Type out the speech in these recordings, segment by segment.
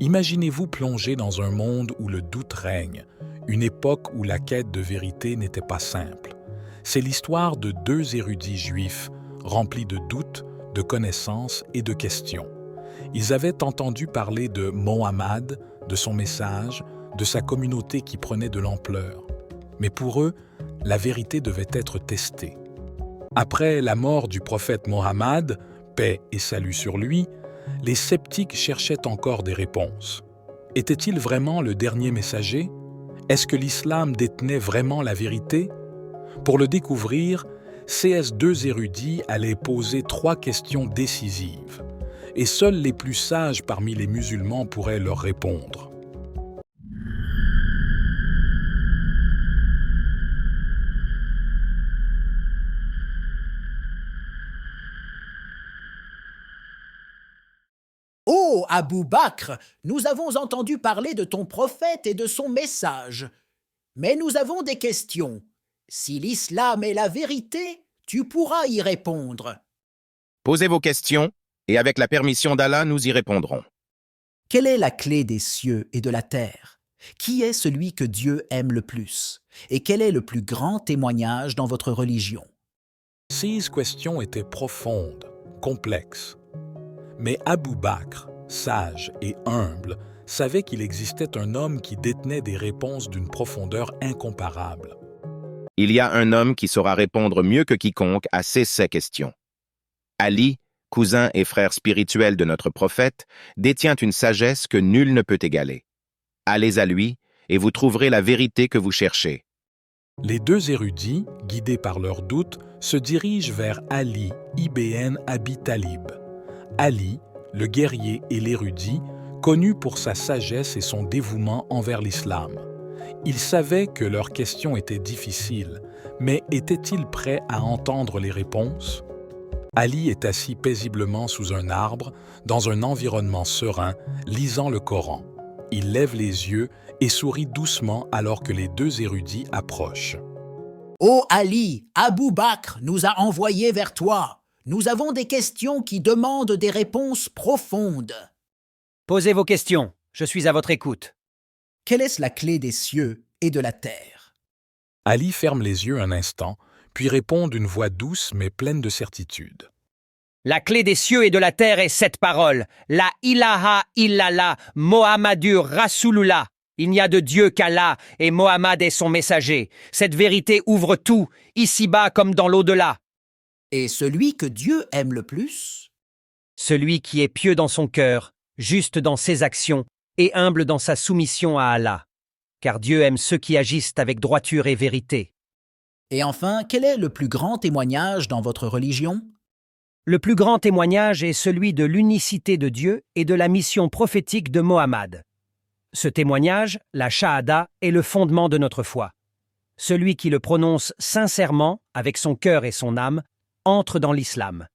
Imaginez-vous plongé dans un monde où le doute règne, une époque où la quête de vérité n'était pas simple. C'est l'histoire de deux érudits juifs remplis de doutes, de connaissances et de questions. Ils avaient entendu parler de Mohammed, de son message, de sa communauté qui prenait de l'ampleur. Mais pour eux, la vérité devait être testée. Après la mort du prophète Mohammed, paix et salut sur lui, les sceptiques cherchaient encore des réponses. Était-il vraiment le dernier messager? Est-ce que l'islam détenait vraiment la vérité? Pour le découvrir, ces deux érudits allaient poser 3 questions décisives, et seuls les plus sages parmi les musulmans pourraient leur répondre. Ô Abou Bakr, nous avons entendu parler de ton prophète et de son message. Mais nous avons des questions. Si l'islam est la vérité, tu pourras y répondre. Posez vos questions, et avec la permission d'Allah, nous y répondrons. Quelle est la clé des cieux et de la terre? Qui est celui que Dieu aime le plus? Et quel est le plus grand témoignage dans votre religion? Ces questions étaient profondes, complexes. Mais Abou Bakr, sage et humble, savait qu'il existait un homme qui détenait des réponses d'une profondeur incomparable. Il y a un homme qui saura répondre mieux que quiconque à ces questions. Ali, cousin et frère spirituel de notre prophète, détient une sagesse que nul ne peut égaler. Allez à lui, et vous trouverez la vérité que vous cherchez. Les deux érudits, guidés par leurs doutes, se dirigent vers Ali ibn Abi Talib. Ali, le guerrier et l'érudit, connu pour sa sagesse et son dévouement envers l'islam. Ils savaient que leurs questions étaient difficiles, mais étaient-ils prêts à entendre les réponses? Ali est assis paisiblement sous un arbre, dans un environnement serein, lisant le Coran. Il lève les yeux et sourit doucement alors que les deux érudits approchent. « Ô Ali, Abou Bakr nous a envoyés vers toi. Nous avons des questions qui demandent des réponses profondes. » Posez vos questions, je suis à votre écoute. Quelle est la clé des cieux et de la terre? Ali ferme les yeux un instant, puis répond d'une voix douce mais pleine de certitude. La clé des cieux et de la terre est cette parole. La ilaha illallah, Mohammedur Rasulullah. Il n'y a de Dieu qu'Allah et Mohammed est son messager. Cette vérité ouvre tout, ici-bas comme dans l'au-delà. Et celui que Dieu aime le plus? Celui qui est pieux dans son cœur, juste dans ses actions et humble dans sa soumission à Allah. Car Dieu aime ceux qui agissent avec droiture et vérité. Et enfin, quel est le plus grand témoignage dans votre religion? Le plus grand témoignage est celui de l'unicité de Dieu et de la mission prophétique de Mohammed. Ce témoignage, la Shahada, est le fondement de notre foi. Celui qui le prononce sincèrement, avec son cœur et son âme, entre dans l'islam.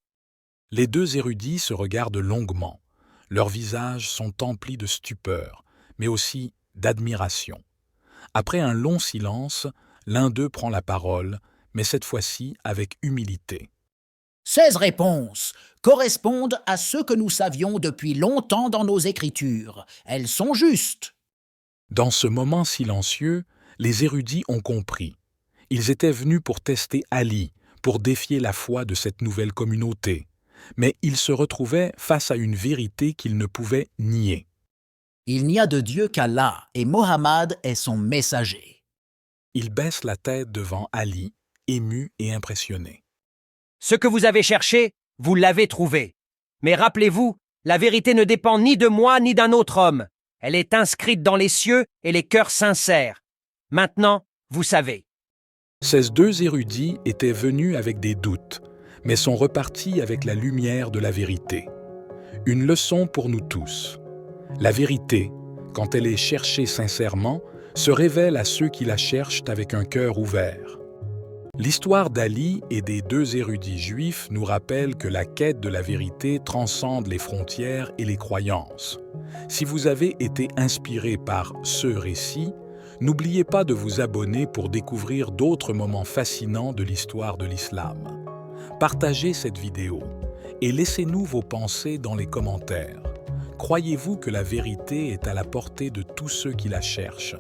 Les deux érudits se regardent longuement. Leurs visages sont emplis de stupeur, mais aussi d'admiration. Après un long silence, l'un d'eux prend la parole, mais cette fois-ci avec humilité. Ces réponses correspondent à ce que nous savions depuis longtemps dans nos écritures. Elles sont justes. Dans ce moment silencieux, les érudits ont compris. Ils étaient venus pour tester Ali, pour défier la foi de cette nouvelle communauté. Mais ils se retrouvaient face à une vérité qu'ils ne pouvaient nier. Il n'y a de Dieu qu'Allah et Mohammed est son messager. Ils baissent la tête devant Ali, émus et impressionnés. Ce que vous avez cherché, vous l'avez trouvé. Mais rappelez-vous, la vérité ne dépend ni de moi ni d'un autre homme. Elle est inscrite dans les cieux et les cœurs sincères. Maintenant, vous savez. Ces deux érudits étaient venus avec des doutes, mais sont repartis avec la lumière de la vérité. Une leçon pour nous tous. La vérité, quand elle est cherchée sincèrement, se révèle à ceux qui la cherchent avec un cœur ouvert. L'histoire d'Ali et des deux érudits juifs nous rappelle que la quête de la vérité transcende les frontières et les croyances. Si vous avez été inspiré par ce récit, n'oubliez pas de vous abonner pour découvrir d'autres moments fascinants de l'histoire de l'islam. Partagez cette vidéo et laissez-nous vos pensées dans les commentaires. Croyez-vous que la vérité est à la portée de tous ceux qui la cherchent?